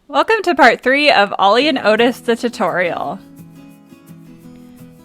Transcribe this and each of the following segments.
Welcome to part 3 of Ollie and Odis the tutorial.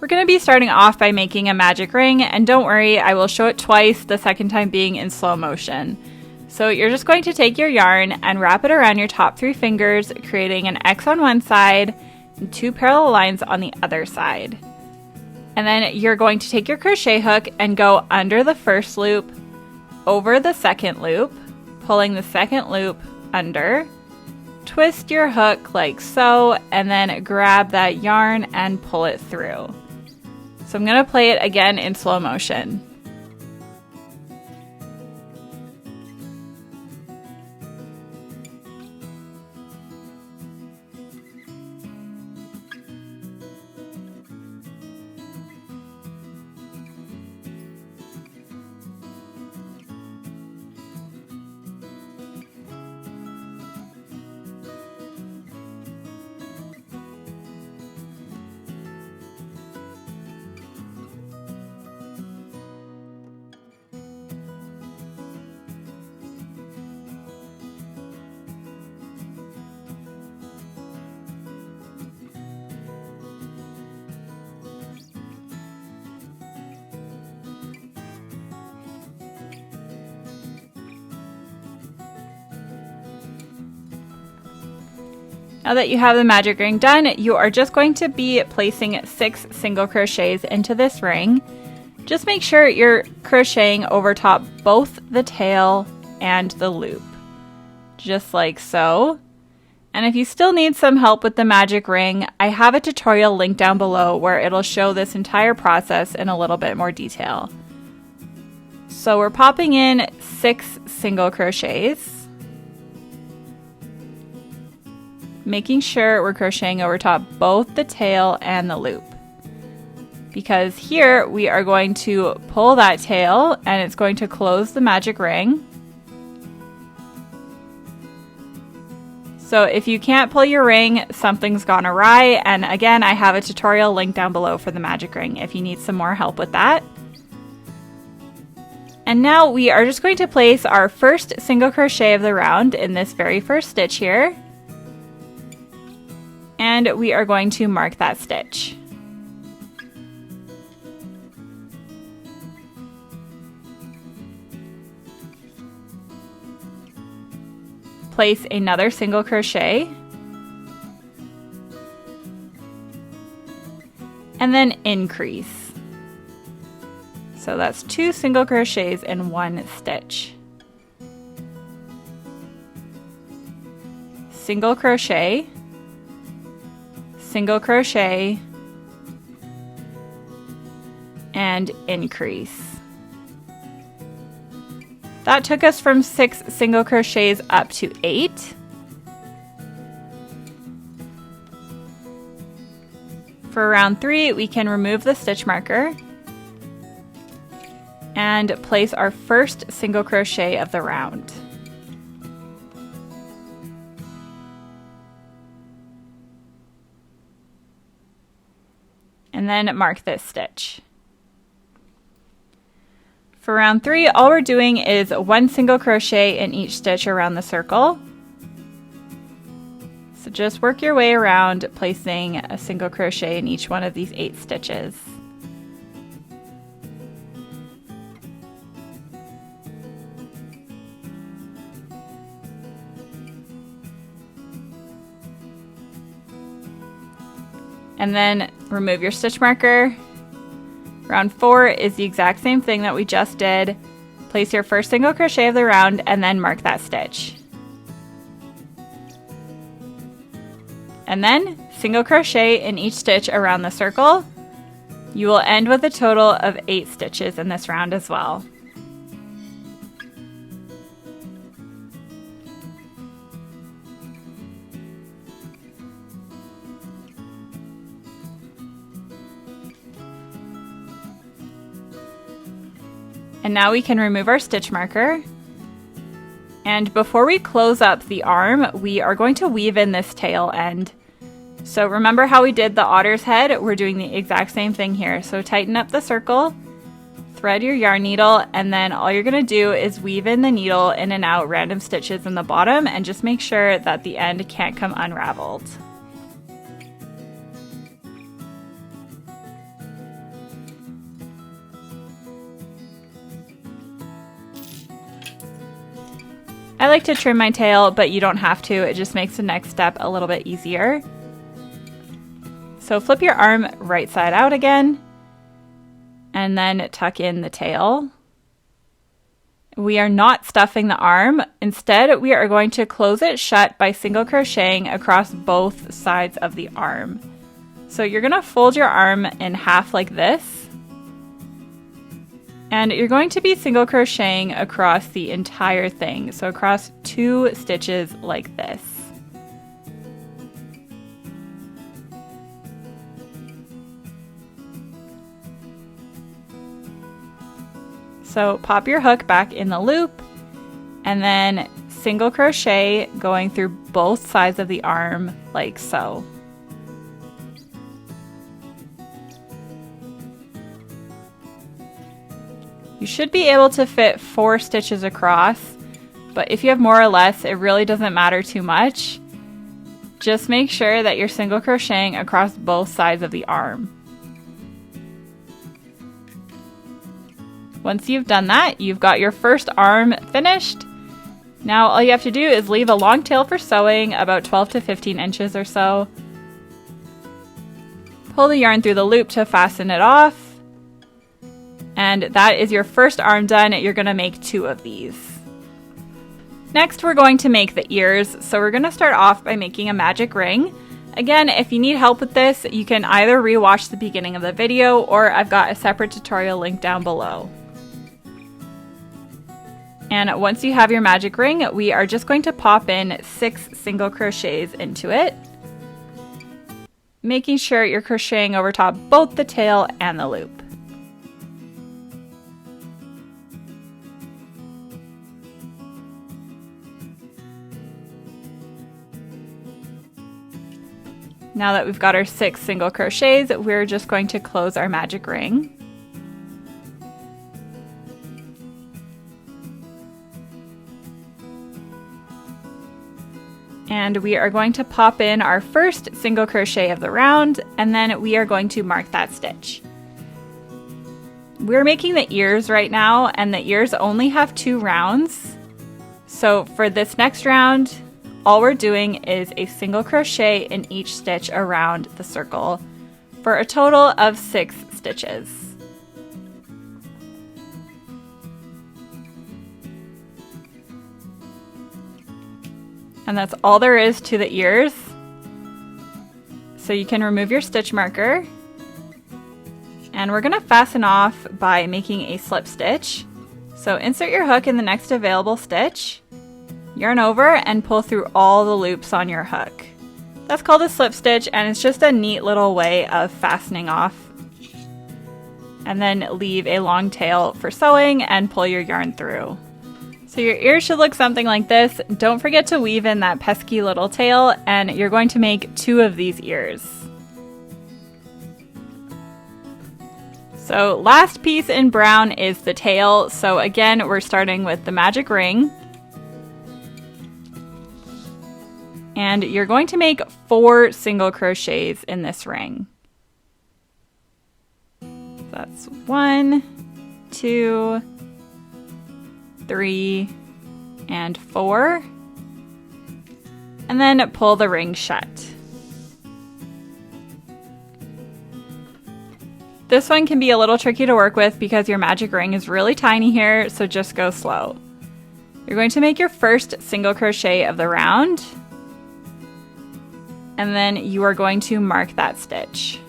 We're going to be starting off by making a magic ring, and don't worry, I will show it twice, the second time being in slow motion. So you're just going to take your yarn and wrap it around your top 3 fingers, creating an X on one side and 2 parallel lines on the other side. And then you're going to take your crochet hook and go under the first loop, over the second loop, pulling the second loop under, twist your hook like so, and then grab that yarn and pull it through. So I'm going to play it again in slow motion. Now that you have the magic ring done, you are just going to be placing 6 single crochets into this ring. Just make sure you're crocheting over top both the tail and the loop, just like so. And if you still need some help with the magic ring, I have a tutorial linked down below where it'll show this entire process in a little bit more detail. So we're popping in 6 single crochets, making sure we're crocheting over top both the tail and the loop. Because here we are going to pull that tail and it's going to close the magic ring. So if you can't pull your ring, something's gone awry, and again, I have a tutorial linked down below for the magic ring if you need some more help with that. And now we are just going to place our first single crochet of the round in this very first stitch here. And we are going to mark that stitch. Place another single crochet. And then increase. So that's 2 single crochets in 1 stitch. Single crochet, single crochet, and increase. That took us from 6 single crochets up to 8. For round 3, we can remove the stitch marker and place our first single crochet of the round. And then mark this stitch. For round 3, all we're doing is 1 single crochet in each stitch around the circle. So just work your way around, placing a single crochet in each one of these 8 stitches. And then remove your stitch marker. Round 4 is the exact same thing that we just did. Place your first single crochet of the round and then mark that stitch. And then single crochet in each stitch around the circle. You will end with a total of 8 stitches in this round as well. And now we can remove our stitch marker. And before we close up the arm, we are going to weave in this tail end. So remember how we did the otter's head? We're doing the exact same thing here. So tighten up the circle, thread your yarn needle, and then all you're going to do is weave in the needle in and out random stitches in the bottom, and just make sure that the end can't come unraveled. I like to trim my tail, but you don't have to. It just makes the next step a little bit easier. So flip your arm right side out again, and then tuck in the tail. We are not stuffing the arm. Instead, we are going to close it shut by single crocheting across both sides of the arm. So you're going to fold your arm in half like this, and you're going to be single crocheting across the entire thing, so across 2 stitches like this. So pop your hook back in the loop, and then single crochet going through both sides of the arm like so. You should be able to fit 4 stitches across, but if you have more or less, it really doesn't matter too much. Just make sure that you're single crocheting across both sides of the arm. Once you've done that, you've got your first arm finished. Now all you have to do is leave a long tail for sewing, about 12 to 15 inches or so. Pull the yarn through the loop to fasten it off. And that is your first arm done. You're going to make 2 of these. Next, we're going to make the ears. So we're going to start off by making a magic ring. Again, if you need help with this, you can either rewatch the beginning of the video, or I've got a separate tutorial link down below. And once you have your magic ring, we are just going to pop in 6 single crochets into it, making sure you're crocheting over top both the tail and the loop. Now that we've got our 6 single crochets, we're just going to close our magic ring. And we are going to pop in our first single crochet of the round, and then we are going to mark that stitch. We're making the ears right now, and the ears only have 2 rounds. So for this next round, all we're doing is a single crochet in each stitch around the circle for a total of 6 stitches. And that's all there is to the ears. So you can remove your stitch marker, and we're going to fasten off by making a slip stitch. So insert your hook in the next available stitch, yarn over, and pull through all the loops on your hook. That's called a slip stitch, and it's just a neat little way of fastening off. And then leave a long tail for sewing and pull your yarn through. So your ears should look something like this. Don't forget to weave in that pesky little tail, and you're going to make 2 of these ears. So last piece in brown is the tail. So again, we're starting with the magic ring. And you're going to make 4 single crochets in this ring. That's 1, 2, 3, and 4. And then pull the ring shut. This one can be a little tricky to work with because your magic ring is really tiny here, so just go slow. You're going to make your first single crochet of the round, and then you are going to mark that stitch.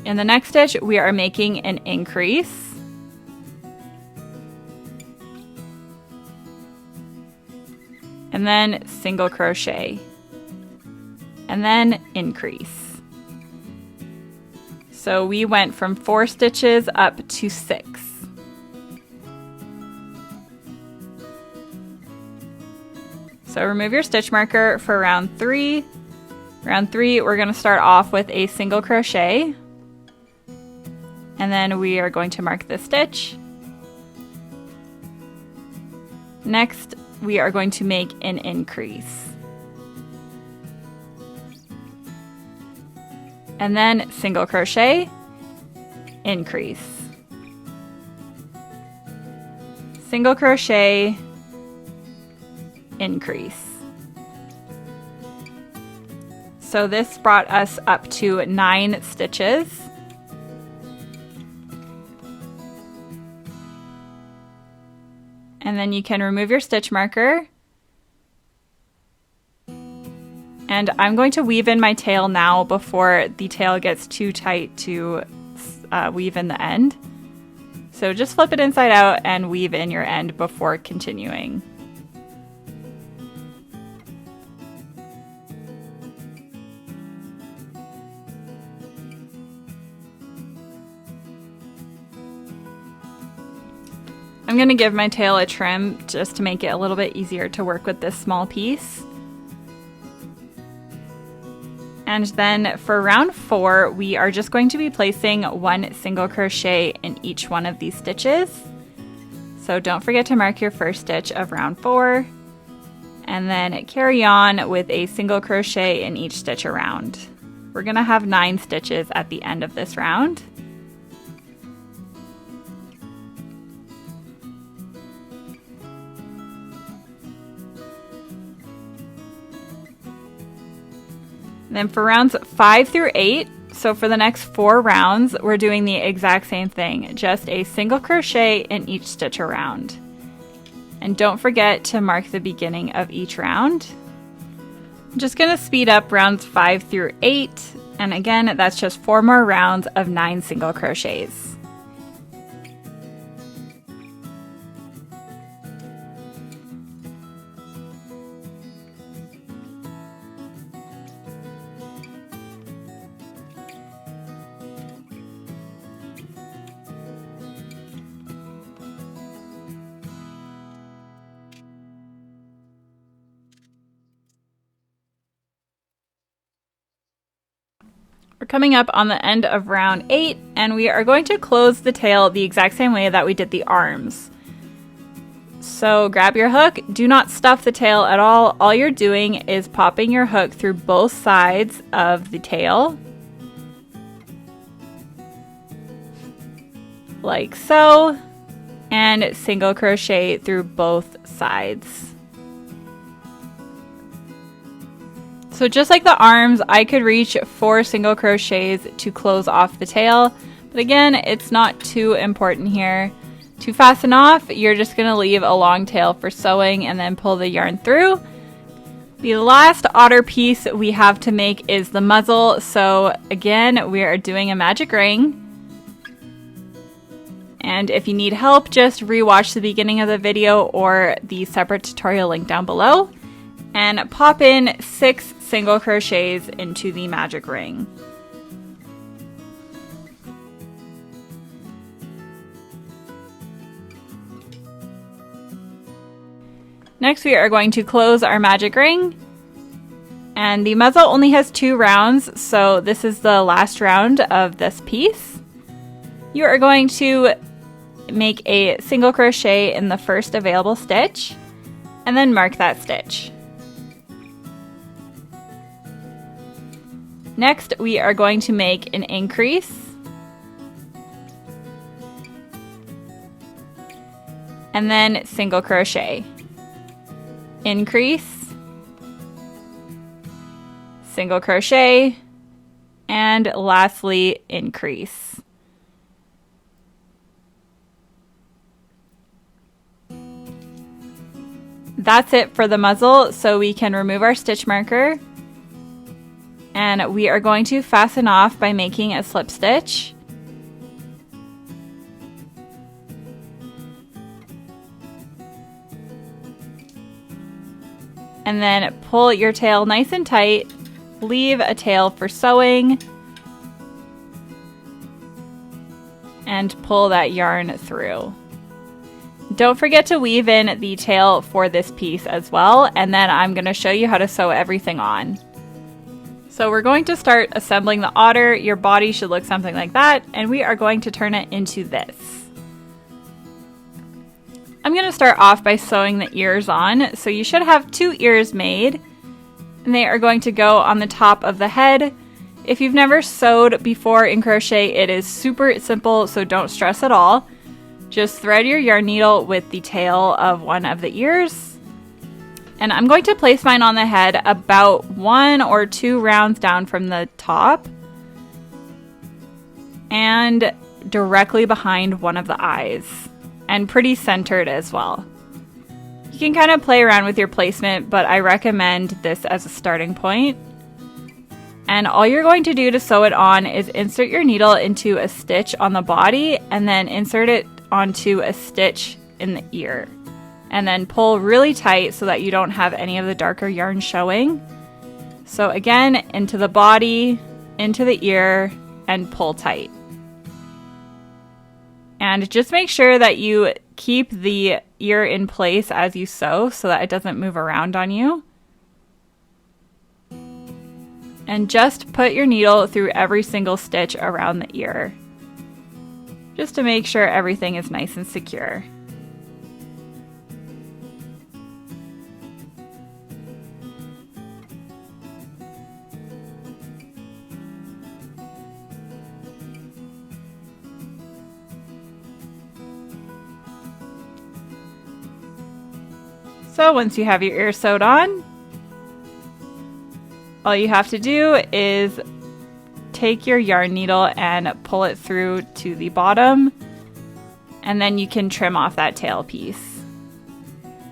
In the next stitch, we are making an increase. And then single crochet. And then increase. So we went from 4 stitches up to 6. So remove your stitch marker for round 3. Round 3, we're going to start off with a single crochet, and then we are going to mark the stitch. Next, we are going to make an increase, and then single crochet, increase, single crochet, increase. So this brought us up to 9 stitches. And then you can remove your stitch marker. And I'm going to weave in my tail now before the tail gets too tight to weave in the end. So just flip it inside out and weave in your end before continuing. I'm going to give my tail a trim just to make it a little bit easier to work with this small piece. And then for round 4, we are just going to be placing 1 single crochet in each one of these stitches. So don't forget to mark your first stitch of round 4, and then carry on with a single crochet in each stitch around. We're going to have 9 stitches at the end of this round. Then for rounds 5 through 8, so for the next 4 rounds, we're doing the exact same thing, just a single crochet in each stitch around. And don't forget to mark the beginning of each round. I'm just going to speed up rounds 5 through 8, and again, that's just 4 more rounds of 9 single crochets. We're coming up on the end of round 8, and we are going to close the tail the exact same way that we did the arms. So grab your hook, do not stuff the tail at all. All you're doing is popping your hook through both sides of the tail, like so, and single crochet through both sides. So just like the arms, I could reach 4 single crochets to close off the tail, but again, it's not too important here. To fasten off, you're just going to leave a long tail for sewing and then pull the yarn through. The last otter piece we have to make is the muzzle, so again, we are doing a magic ring. And if you need help, just rewatch the beginning of the video or the separate tutorial link down below, and pop in 6 single crochets into the magic ring. Next, we are going to close our magic ring, and the muzzle only has 2 rounds, so this is the last round of this piece. You are going to make a single crochet in the first available stitch and then mark that stitch. Next, we are going to make an increase, and then single crochet, increase, single crochet, and lastly, increase. That's it for the muzzle, so we can remove our stitch marker. And we are going to fasten off by making a slip stitch. And then pull your tail nice and tight, leave a tail for sewing, and pull that yarn through. Don't forget to weave in the tail for this piece as well, and then I'm going to show you how to sew everything on. So we're going to start assembling the otter. Your body should look something like that, and we are going to turn it into this. I'm going to start off by sewing the ears on. So you should have 2 ears made, and they are going to go on the top of the head. If you've never sewed before in crochet, it is super simple, so don't stress at all. Just thread your yarn needle with the tail of one of the ears. And I'm going to place mine on the head about 1 or 2 rounds down from the top and directly behind one of the eyes, and pretty centered as well. You can kind of play around with your placement, but I recommend this as a starting point. And all you're going to do to sew it on is insert your needle into a stitch on the body and then insert it onto a stitch in the ear. And then pull really tight so that you don't have any of the darker yarn showing. So again, into the body, into the ear, and pull tight. And just make sure that you keep the ear in place as you sew so that it doesn't move around on you. And just put your needle through every single stitch around the ear, just to make sure everything is nice and secure. So once you have your ear sewed on, all you have to do is take your yarn needle and pull it through to the bottom, and then you can trim off that tail piece.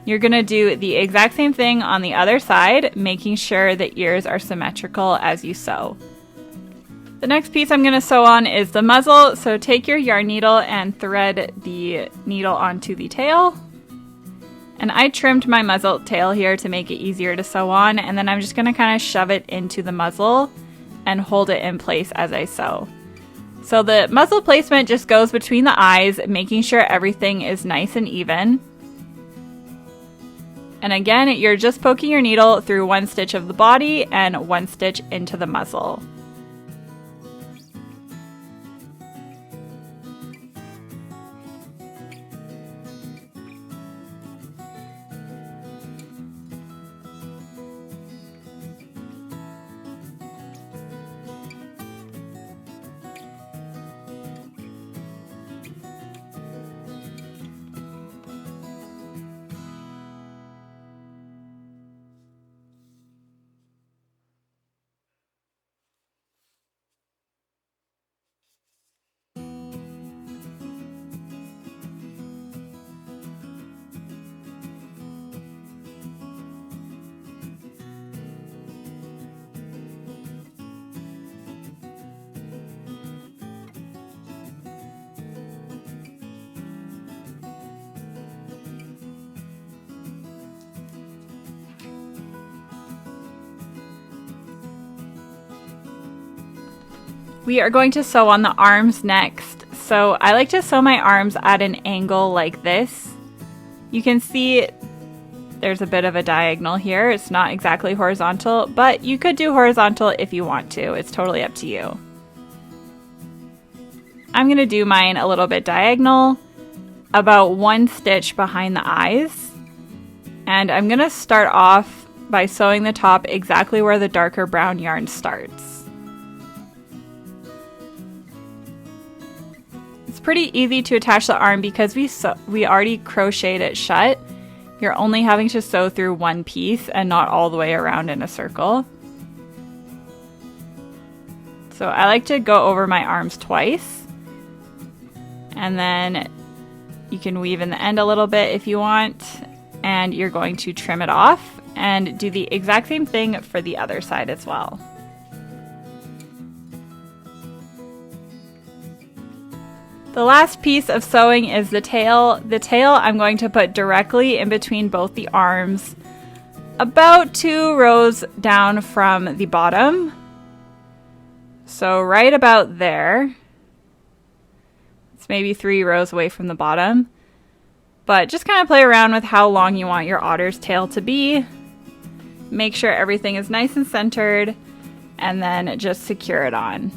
You're going to do the exact same thing on the other side, making sure the ears are symmetrical as you sew. The next piece I'm going to sew on is the muzzle, so take your yarn needle and thread the needle onto the tail. And I trimmed my muzzle tail here to make it easier to sew on, and then I'm just going to kind of shove it into the muzzle and hold it in place as I sew. So the muzzle placement just goes between the eyes, making sure everything is nice and even. And again, you're just poking your needle through 1 stitch of the body and 1 stitch into the muzzle. We are going to sew on the arms next. So I like to sew my arms at an angle like this. You can see there's a bit of a diagonal here. It's not exactly horizontal, but you could do horizontal if you want to. It's totally up to you. I'm going to do mine a little bit diagonal, about 1 stitch behind the eyes. And I'm going to start off by sewing the top exactly where the darker brown yarn starts. Pretty easy to attach the arm because we already crocheted it shut. You're only having to sew through 1 piece and not all the way around in a circle. So I like to go over my arms twice, and then you can weave in the end a little bit if you want, and you're going to trim it off and do the exact same thing for the other side as well. The last piece of sewing is the tail. The tail I'm going to put directly in between both the arms, about 2 rows down from the bottom. So right about there. It's maybe 3 rows away from the bottom. But just kind of play around with how long you want your otter's tail to be. Make sure everything is nice and centered, and then just secure it on.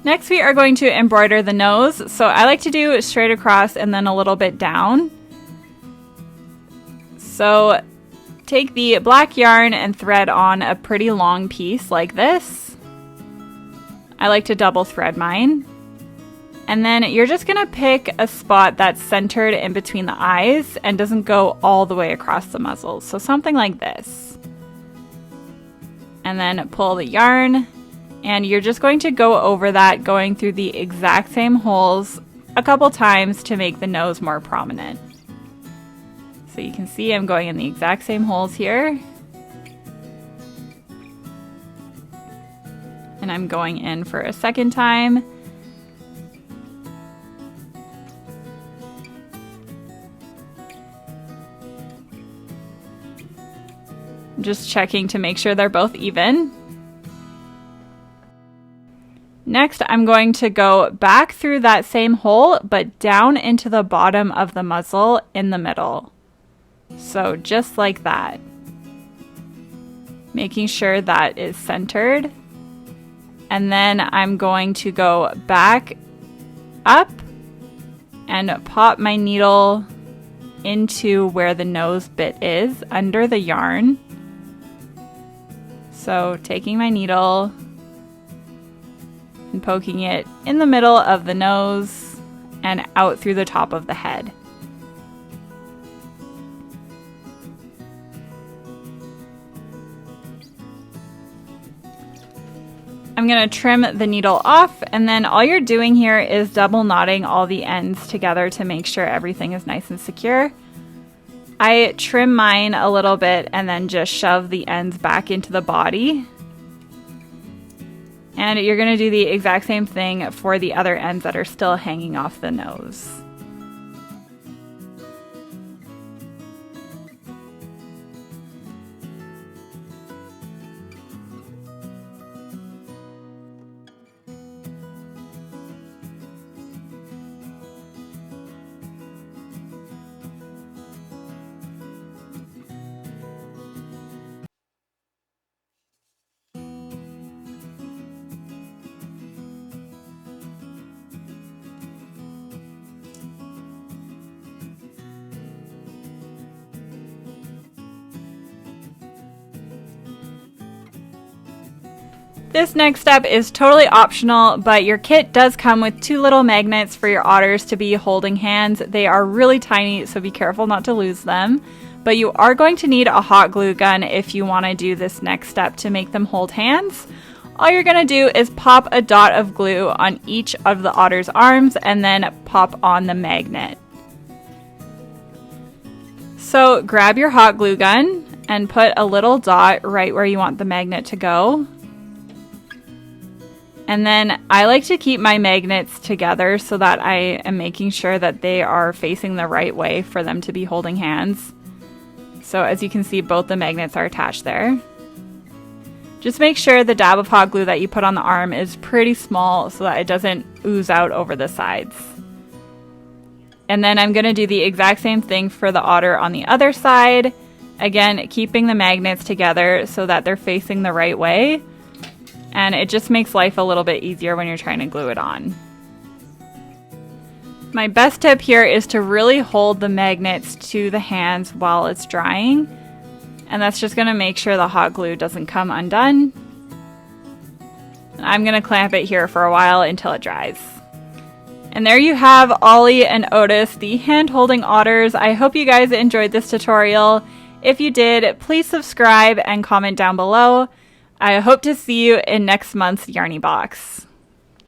Next, we are going to embroider the nose. So I like to do straight across and then a little bit down. So take the black yarn and thread on a pretty long piece like this. I like to double thread mine. And then you're just gonna pick a spot that's centered in between the eyes and doesn't go all the way across the muzzle. So something like this. And then pull the yarn. And you're just going to go over that, going through the exact same holes a couple times to make the nose more prominent. So you can see I'm going in the exact same holes here. And I'm going in for a second time. Just checking to make sure they're both even. Next, I'm going to go back through that same hole, but down into the bottom of the muzzle in the middle. So just like that. Making sure that is centered. And then I'm going to go back up and pop my needle into where the nose bit is, under the yarn. So taking my needle and poking it in the middle of the nose and out through the top of the head. I'm going to trim the needle off, and then all you're doing here is double knotting all the ends together to make sure everything is nice and secure. I trim mine a little bit and then just shove the ends back into the body. And you're going to do the exact same thing for the other ends that are still hanging off the nose. This next step is totally optional, but your kit does come with 2 little magnets for your otters to be holding hands. They are really tiny, so be careful not to lose them. But you are going to need a hot glue gun if you want to do this next step to make them hold hands. All you're going to do is pop a dot of glue on each of the otter's arms and then pop on the magnet. So grab your hot glue gun and put a little dot right where you want the magnet to go. And then I like to keep my magnets together so that I am making sure that they are facing the right way for them to be holding hands. So as you can see, both the magnets are attached there. Just make sure the dab of hot glue that you put on the arm is pretty small so that it doesn't ooze out over the sides. And then I'm going to do the exact same thing for the otter on the other side. Again, keeping the magnets together so that they're facing the right way. And it just makes life a little bit easier when you're trying to glue it on. My best tip here is to really hold the magnets to the hands while it's drying. And that's just going to make sure the hot glue doesn't come undone. I'm going to clamp it here for a while until it dries. And there you have Ollie and Odis, the hand-holding otters. I hope you guys enjoyed this tutorial. If you did, please subscribe and comment down below. I hope to see you in next month's Yarny Box.